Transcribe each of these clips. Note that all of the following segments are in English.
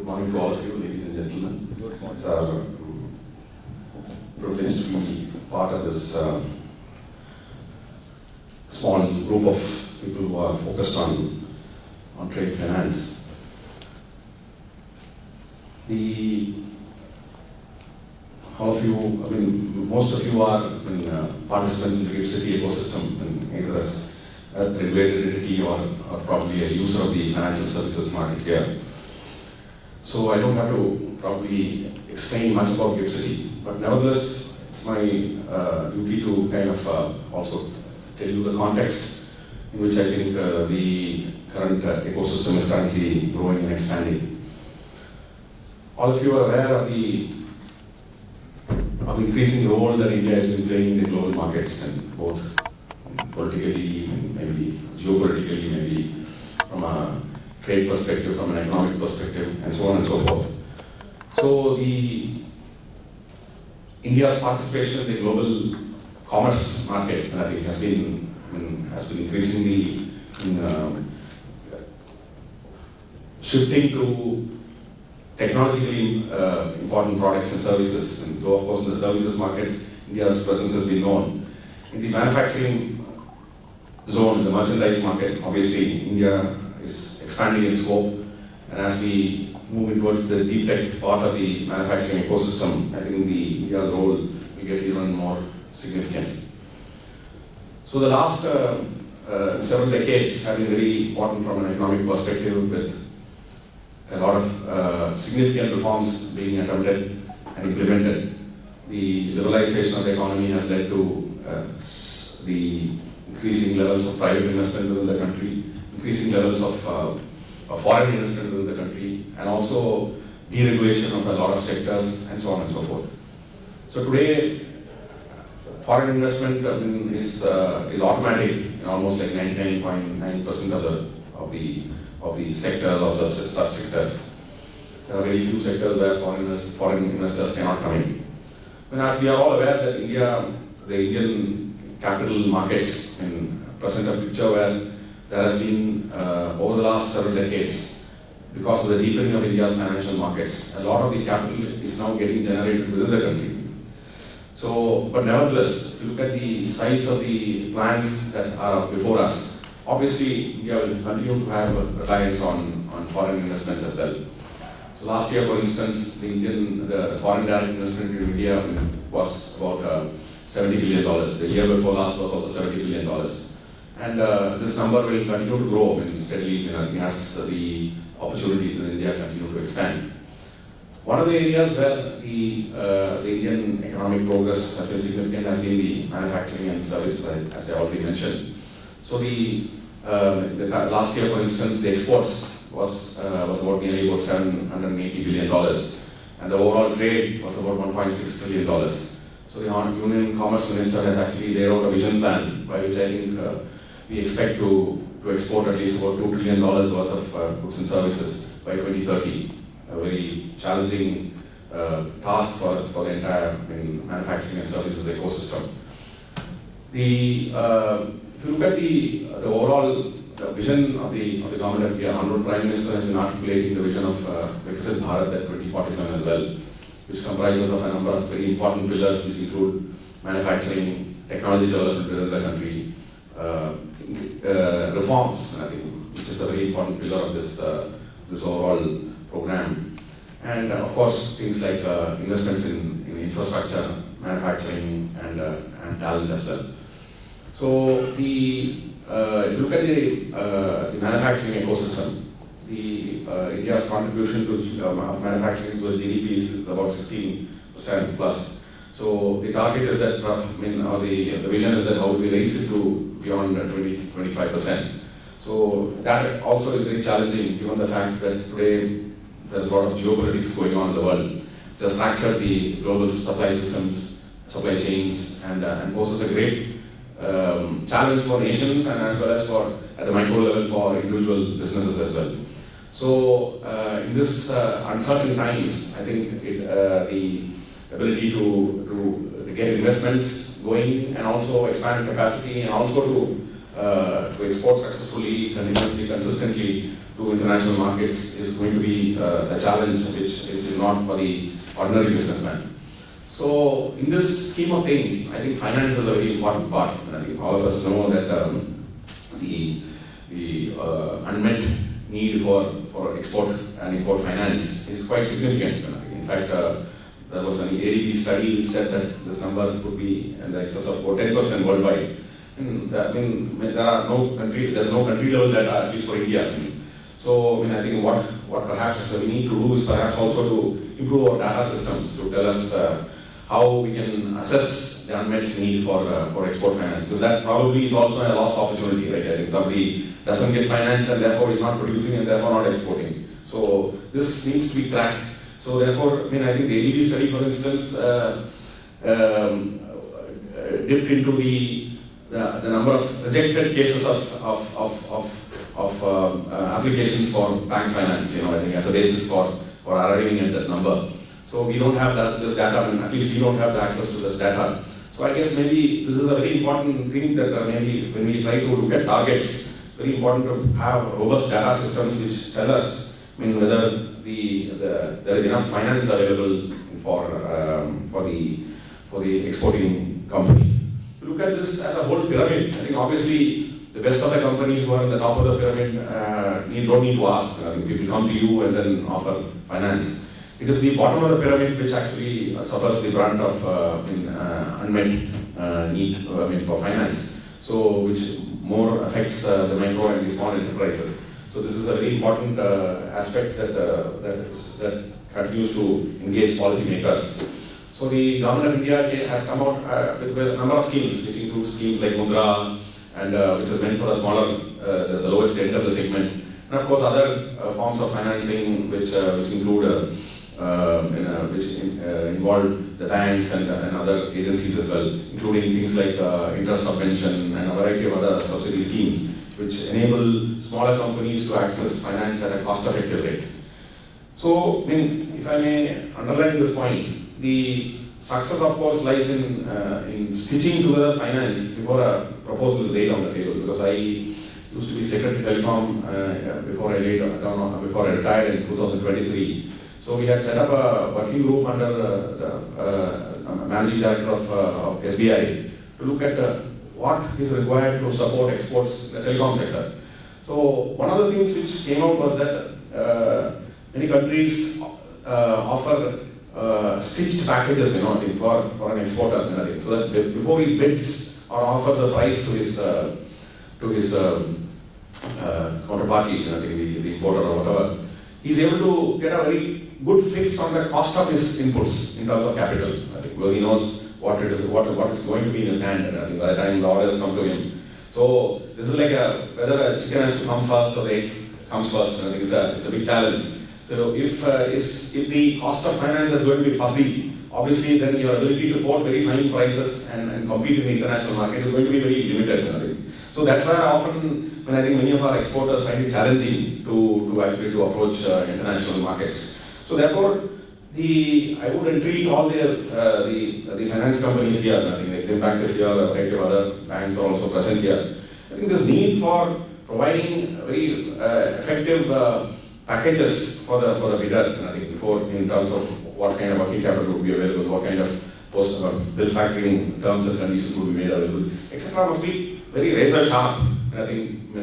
morning to all of you, ladies and gentlemen. Good morning. It's our privilege to be part of this small group of people who are focused on trade finance. Most of you are participants in the Gift City ecosystem, either as a regulated entity or probably a user of the financial services market here. So I don't have to probably explain much about Gift City, but nevertheless, it's my duty to kind of also tell you the context in which I think the current ecosystem is currently growing and expanding. All of you are aware of the increasing role that India has been playing in the global markets, and both politically, maybe geopolitically, maybe from a trade perspective, from an economic perspective, and so on and so forth. So India's participation in the global commerce market, I think, has been increasingly shifting to technologically important products and services. And though, of course, in the services market, India's presence has been known. In the manufacturing zone, the merchandise market, obviously, India is expanding in scope. And as we move towards the deep tech part of the manufacturing ecosystem, I think India's role will get even more significant. So the last several decades have been very important from an economic perspective, with a lot of significant reforms being attempted and implemented. The liberalization of the economy has led to the increasing levels of private investment within the country, increasing levels of foreign investment within the country, and also deregulation of a lot of sectors, and so on and so forth. So today, foreign investment is automatic in almost like 99.9% of the sectors, of the sub-sectors. There are very few sectors where foreign investors cannot come in. And as we are all aware that the Indian capital markets present a picture where there has been, over the last several decades, because of the deepening of India's financial markets, a lot of the capital is now getting generated within the country. So, but nevertheless, if you look at the size of the plans that are before us, obviously India will continue to have a reliance on foreign investments as well. So last year, for instance, the foreign direct investment in India was about $70 billion. The year before last was also $70 billion. And this number will continue to grow steadily as the opportunities in India continue to expand. One of the areas where the Indian economic progress has been significant has been the manufacturing and services, as I already mentioned. So the last year, for instance, the exports was about nearly about $780 billion, and the overall trade was about $1.6 trillion. So the Union Commerce Minister has actually laid out a vision plan by which I think we expect to export at least about $2 trillion worth of goods and services by 2030. A very challenging task for the entire manufacturing and services ecosystem. If you look at the overall vision of the government of India, Honorable Prime Minister has been articulating the vision of Viksit Bharat at 2047 as well, which comprises of a number of very important pillars, which include manufacturing, technology development within the country, reforms, I think, which is a very important pillar of this overall program, and of course things like investments in infrastructure, manufacturing, and talent as well. So if you look at the manufacturing ecosystem, India's contribution to manufacturing to the GDP is about 16% plus. So the target is that, or the vision is that how do we raise it to beyond 25%. So that also is very challenging, given the fact that today there's a lot of geopolitics going on in the world. Just fractured the global supply systems, supply chains, and poses a great challenge for nations, and as well as at the micro level for individual businesses as well. So in this uncertain times, I think the ability to get investments going and also expand capacity and also to export successfully, continuously, consistently to international markets is going to be a challenge which is not for the ordinary businessman. So in this scheme of things, I think finance is a very important part. And I think all of us know that the unmet need for export and import finance is quite significant. In fact, there was an ADB study which said that this number could be in the excess of about 10% worldwide. There is no country level data, at least for India. So I think what perhaps we need to do is perhaps also to improve our data systems to tell us how we can assess the unmet need for export finance, because that probably is also a lost opportunity, right? I think somebody doesn't get finance and therefore is not producing and therefore not exporting. So this needs to be tracked. So therefore, I think the ADB study, for instance, dipped into the number of rejected cases of applications for bank finance, I think as a basis for arriving at that number. So we don't have this data, at least we don't have the access to this data. So I guess maybe this is a very important thing that maybe when we try to look at targets, very important to have robust data systems which tell us whether there is enough finance available for the exporting companies. To look at this as a whole pyramid, I think obviously the best of the companies who are at the top of the pyramid don't need to ask. I think people come to you and then offer finance. It is the bottom of the pyramid which actually suffers the brunt of unmet need for finance. So which more affects the micro and the small enterprises. So this is a very important aspect that continues to engage policymakers. So the government of India has come out with a number of schemes, which include schemes like Mudra, and which is meant for the smaller, the lowest end of the segment. And of course other forms of financing which include, which involve the banks and other agencies as well, including things like interest subvention and a variety of other subsidy schemes, which enable smaller companies to access finance at a cost-effective rate. So, if I may underline this point, the success, of course, lies in stitching together finance before a proposal is laid on the table. Because I used to be Secretary Welcom before I retired in 2023. So we had set up a working group under the Managing Director of SBI to look at what is required to support exports in the telecom sector. So one of the things which came out was that many countries offer stitched packages, for an exporter, so that before he bids or offers a price to his counterparty, the importer or whatever, he's able to get a very good fix on the cost of his inputs in terms of capital, because he knows what is going to be in his hand, by the time the orders come to him. So this is like whether a chicken has to come first or the egg comes first. I think it's a big challenge. So if the cost of finance is going to be fuzzy, obviously then your ability to quote very fine prices and compete in the international market is going to be very limited. So that's why often, I think many of our exporters find it challenging to actually approach international markets. So therefore, I would entreat all the finance companies here. I think the Exim Bank is here, a variety of other banks are also present here. I think this need for providing very effective packages for the bidder, I think before, in terms of what kind of working capital would be available, what kind of bill factoring terms and conditions would be made available, etc. must be very razor sharp. I think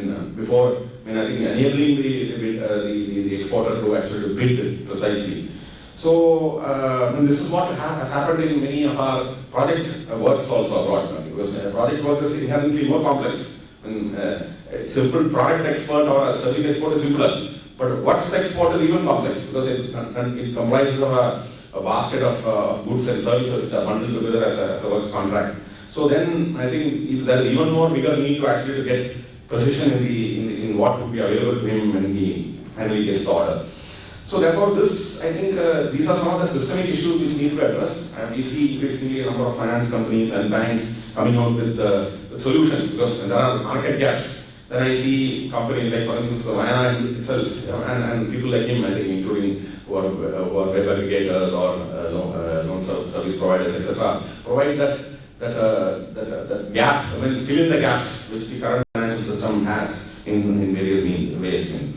enabling the exporter to actually bid precisely. So this is what has happened in many of our project works also abroad, because project work is inherently more complex. A simple product export or a service export is simpler, but works export is even complex, because it comprises of a basket of goods and services which are bundled together as a works contract. So then I think if there is even more bigger need to actually get precision in what would be available to him when he finally gets the order. So therefore, this, I think, these are some of the systemic issues which need to be addressed, and we see increasingly a number of finance companies and banks coming out with solutions, because when there are market gaps, then I see companies like, for instance, Vayana itself, and people like him, I think, including who are web aggregators or loan service providers, etc., provide that gap, fill in the gaps which the current financial system has in various ways.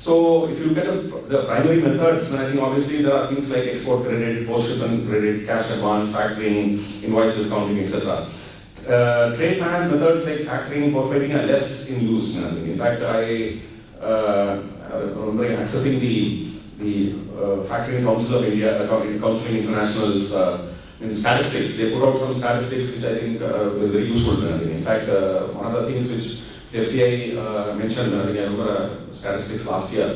So if you look at the primary methods, then I think obviously there are things like export credit, post-shipment credit, cash advance, factoring, invoice discounting, etc. Trade finance methods like factoring, forfeiting are less in use. In fact, I remember accessing the Factoring Council of India, Counseling International's statistics. They put out some statistics which I think was very useful. In fact, one of the things which the FCI mentioned, I remember statistics last year.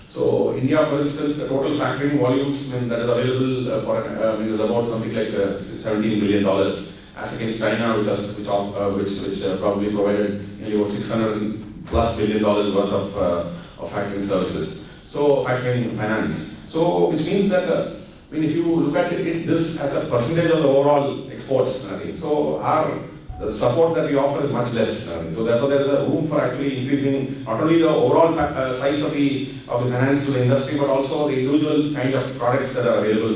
So India, for instance, the total factoring volumes that is available for is about something like $17 billion, as against China, which probably provided nearly about $600+ billion worth of factoring services. So factoring finance. So which means that if you look at this as a percentage of the overall exports, so the support that we offer is much less. So therefore there is a room for actually increasing not only the overall size of the finance to the industry, but also the individual kind of products that are available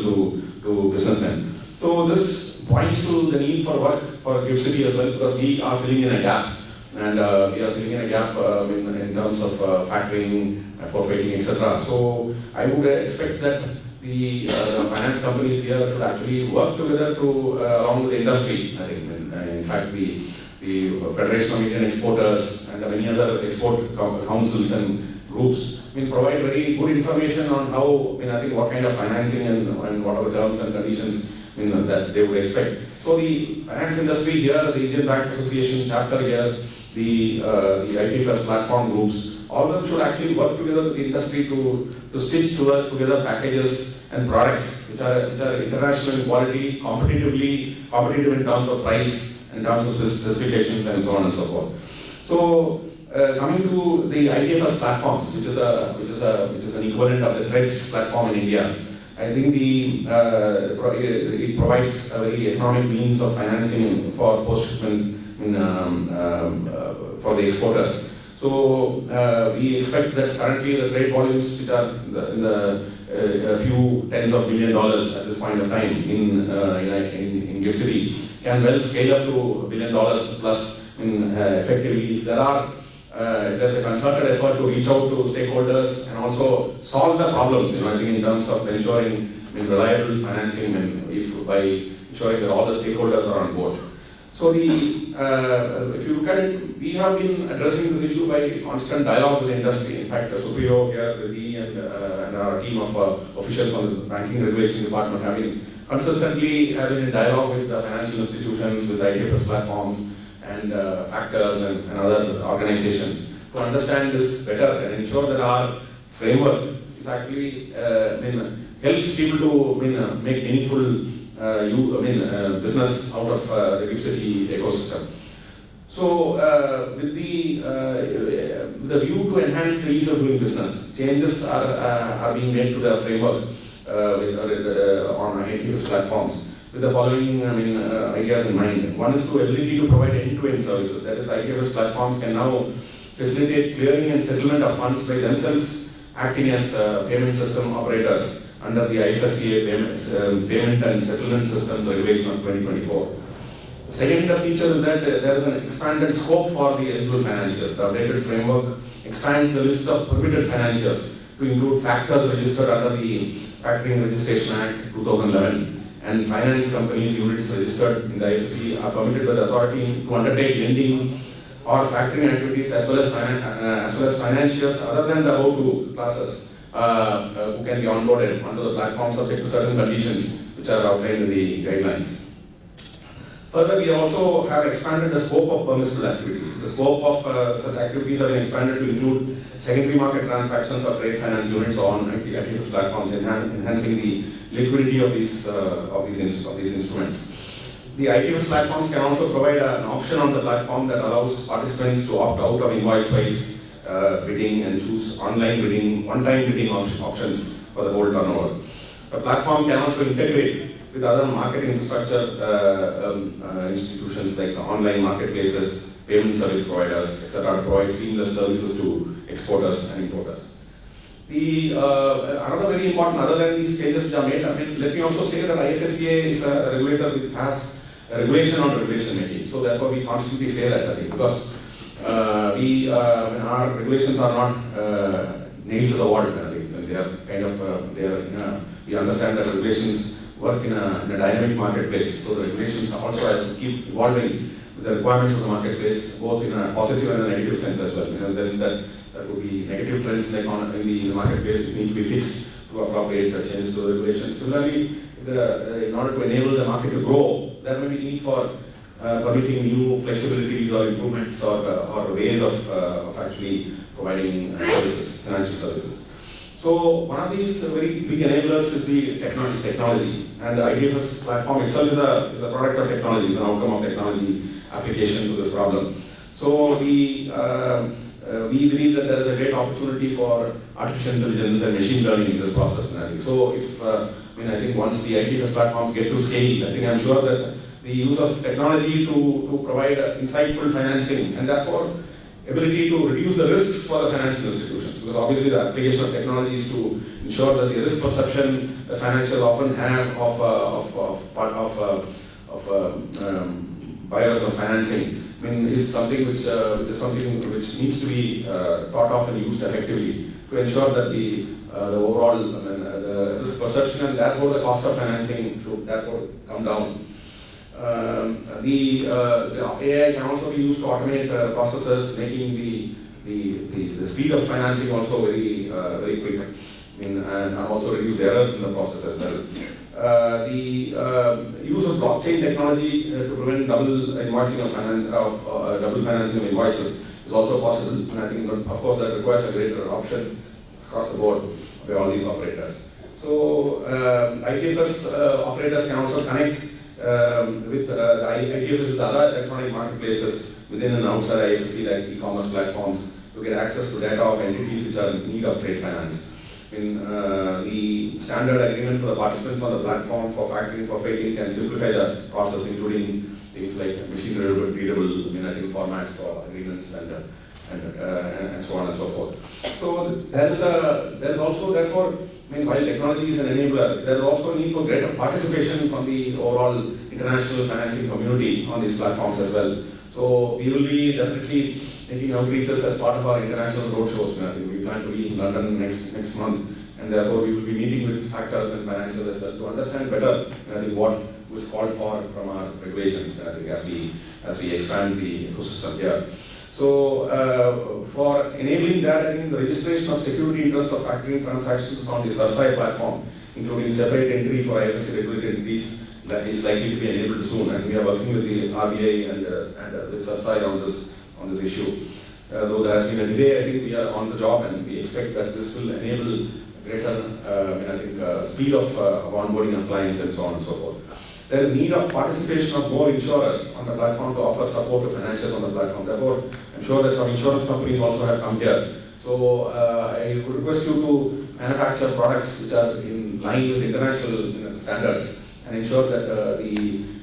to businessmen. So this points to the need for work for GIFT City as well, because we are filling in a gap. And we are filling in a gap in terms of factoring, forfeiting, etc. So I would expect that the finance companies here should actually work together along with the industry. I think, in fact, the Federation of Indian Exporters and many other export councils and groups provide very good information on how, I think, what kind of financing and what are the terms and conditions that they would expect. So the finance industry here, the Indian Bank Association chapter here, the IFSCA platform groups, all of them should actually work together with the industry to stitch together packages and products which are international in quality, competitive in terms of price, in terms of specifications, and so on and so forth. So coming to the IFSCA platforms, which is an equivalent of the TREDS platform in India, I think it provides a very economic means of financing for post-shipment for the exporters. So we expect that currently the trade volumes, which are in a few tens of $1 billion at this point of time in GIFT City, can well scale up to $1 billion plus effectively. If there's a concerted effort to reach out to stakeholders and also solve the problems, I think in terms of ensuring reliable financing and by ensuring that all the stakeholders are on board. So if you look at it, we have been addressing this issue by constant dialogue with the industry. In fact, Supriyo here, Riddhi, and our team of officials from the Banking Regulation Department have been consistently having a dialogue with the financial institutions, with IFSCA platforms, and factors and other organizations to understand this better and ensure that our framework is actually helps people to make meaningful business out of the GIFT City ecosystem. So with the view to enhance the ease of doing business, changes are being made to the framework on IFSCA platforms with the following ideas in mind. One is the ability to provide end-to-end services. That is, IFSCA platforms can now facilitate clearing and settlement of funds by themselves, acting as payment system operators under the IFSCA Payment and Settlement Systems Regulation of 2024. The second feature is that there is an expanded scope for the eligible financiers. The updated framework expands the list of permitted financiers to include factors registered under the Factoring Registration Act 2011, and finance companies units registered in the IFSCA are permitted by the authority to undertake lending or factoring activities as well as financiers other than the above two classes who can be onboarded onto the platform subject to certain conditions which are outlined in the guidelines. Further, we also have expanded the scope of permissible activities. The scope of such activities have been expanded to include secondary market transactions of trade finance units on IFSCA platforms, enhancing the liquidity of these instruments. The IFSCA platforms can also provide an option on the platform that allows participants to opt out of invoice-wise bidding and choose online bidding, one-time bidding options for the whole turnover. The platform can also integrate with other market infrastructure institutions like online marketplaces, payment service providers, etc., to provide seamless services to exporters and importers. Another very important, other than these changes which are made, let me also say that IFSCA is a regulator which has a regulation on regulation making. So therefore, we constantly say that because our regulations are not nailed to the wall. I think they are kind of we understand that regulations work in a dynamic marketplace. So the regulations also have to keep evolving with the requirements of the marketplace, both in a positive and a negative sense as well. In the sense that there would be negative trends in the marketplace which need to be fixed to appropriate changes to the regulations. Similarly, in order to enable the market to grow, there may be need for permitting new flexibilities or improvements or ways of actually providing services, financial services. So one of these very big enablers is the technology, and the IFS platform itself is a product of technology, is an outcome of technology application to this problem. So we believe that there is a great opportunity for artificial intelligence and machine learning in this process. So I think once the IFS platforms get to scale, I think I'm sure that the use of technology to provide insightful financing and therefore ability to reduce the risks for the financial institutions, because obviously the application of technology is to ensure that the risk perception the financials often have of buyers of financing is something which needs to be thought of and used effectively to ensure that the overall the risk perception and therefore the cost of financing should therefore come down. The AI can also be used to automate processes, making the speed of financing also very quick, and also reduce errors in the process as well. The use of blockchain technology to prevent double invoicing of double financing of invoices is also possible, and I think, of course, that requires a greater adoption across the board by all these operators. So IFS operators can also connect with the IFS with other electronic marketplaces within and outside IFSC, like e-commerce platforms, to get access to data of entities which are in need of trade finance. The standard agreement for the participants on the platform for factoring for trading can simplify the process, including things like machine readable formats for agreements and so on and so forth. So there is also therefore, while technology is an enabler, there is also a need for greater participation from the overall international financing community on these platforms as well. So we will be definitely making outreaches as part of our international roadshows. We plan to be in London next month, and therefore we will be meeting with factors and financials as well to understand better what was called for from our regulations as we expand the ecosystem here. So for enabling that, I think the registration of security interest of factoring transactions on the SARSAI platform, including separate entry for IFSC regulated entities, that is likely to be enabled soon, and we are working with the RBI and with SARSAI on this issue. Though there has been a delay, I think we are on the job, and we expect that this will enable greater speed of onboarding of clients and so on and so forth. There is need of participation of more insurers on the platform to offer support to financials on the platform. Therefore, I'm sure that some insurance companies also have come here. So I would request you to manufacture products which are in line with international standards and ensure that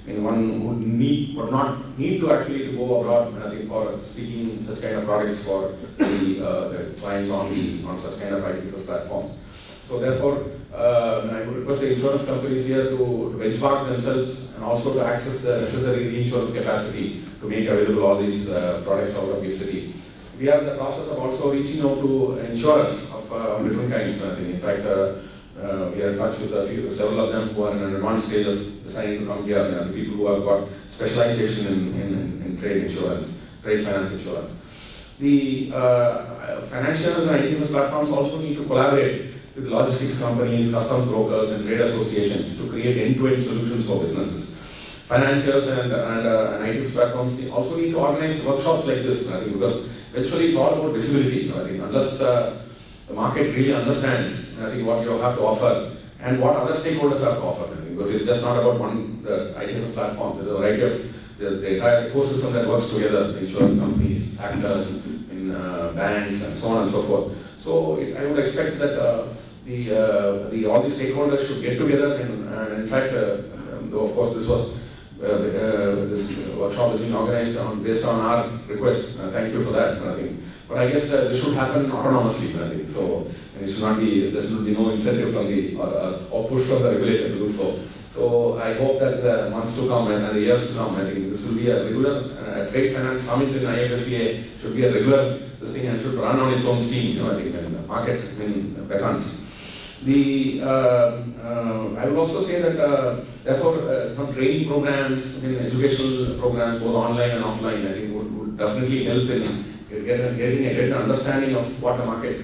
one would not need to actually go abroad for seeking such kind of products for the clients on such kind of IFS platforms. So therefore, I would request the insurance companies here to benchmark themselves and also to access the necessary reinsurance capacity to make available all these products out of city. We are in the process of also reaching out to insurers of different kinds. In fact, we are in touch with several of them who are in an advanced stage of deciding to come here. People who have got specialization in trade insurance, trade finance insurance. The financials and IFS platforms also need to collaborate with logistics companies, customs brokers, and trade associations to create end-to-end solutions for businesses. Financials and IFS platforms also need to organize workshops like this, because eventually it's all about visibility. Unless the market really understands what you have to offer and what other stakeholders have to offer, because it's just not about the IFS platform. There's a variety of the entire ecosystem that works together: insurance companies, actors, banks, and so on and so forth. So I would expect that all the stakeholders should get together, and in fact, though of course this workshop is being organized based on our request. Thank you for that. But I guess this should happen autonomously. So there should be no incentive from or push from the regulator to do so. So I hope that the months to come and the years to come, this will be a regular trade finance summit in IFSCA should be a regular thing and should run on its own steam. market beckons. I would also say that therefore some training programs, educational programs, both online and offline, I think would definitely help in getting a better understanding of what the market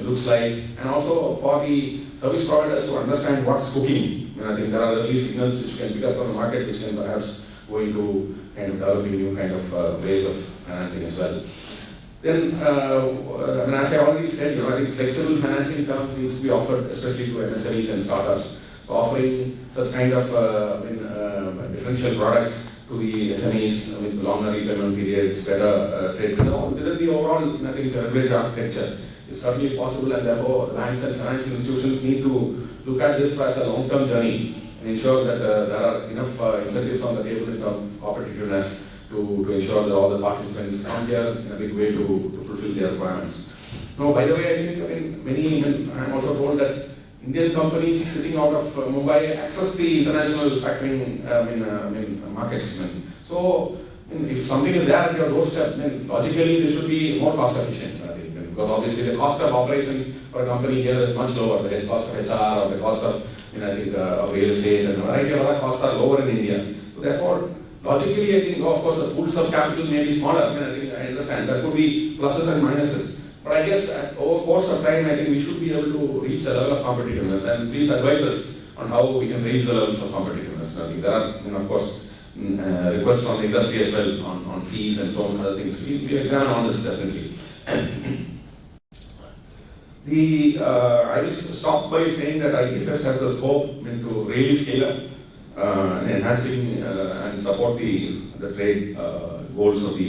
looks like, and also for the service providers to understand what's cooking. I think there are early signals which you can pick up from the market, which can perhaps go into kind of developing new kind of ways of financing as well. Then, as I already said, I think flexible financing terms needs to be offered, especially to MSMEs and startups. So offering such kind of differential products to the SMEs with longer repayment periods, better trade within the overall, I think, regulatory architecture is certainly possible, and therefore banks and financial institutions need to look at this as a long-term journey and ensure that there are enough incentives on the table in terms of competitiveness to ensure that all the participants come here in a big way to fulfill their requirements. Now, by the way, I'm also told that Indian companies sitting out of Mumbai access the international factoring markets. So, if something is there at your doorstep, then logically they should be more cost efficient. I think, because obviously the cost of operations for a company here is much lower. The cost of HR or the cost of of real estate and a variety of other costs are lower in India. So therefore, logically, I think, of course, the pools of capital may be smaller. I understand there could be pluses and minuses. But I guess over the course of time, I think we should be able to reach a level of competitiveness. And please advise us on how we can raise the levels of competitiveness. I think there are, of course, requests from the industry as well on fees and so on, other things. We examine all this definitely. I will stop by saying that IFS has the scope to really scale up and enhancing and support the trade goals of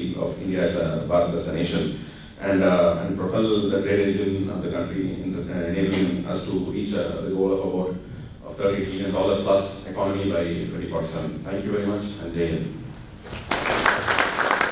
India as a nation, and propel the trade engine of the country, enabling us to reach the goal of about $30 trillion plus economy by 2047. Thank you very much, and Jai Hind.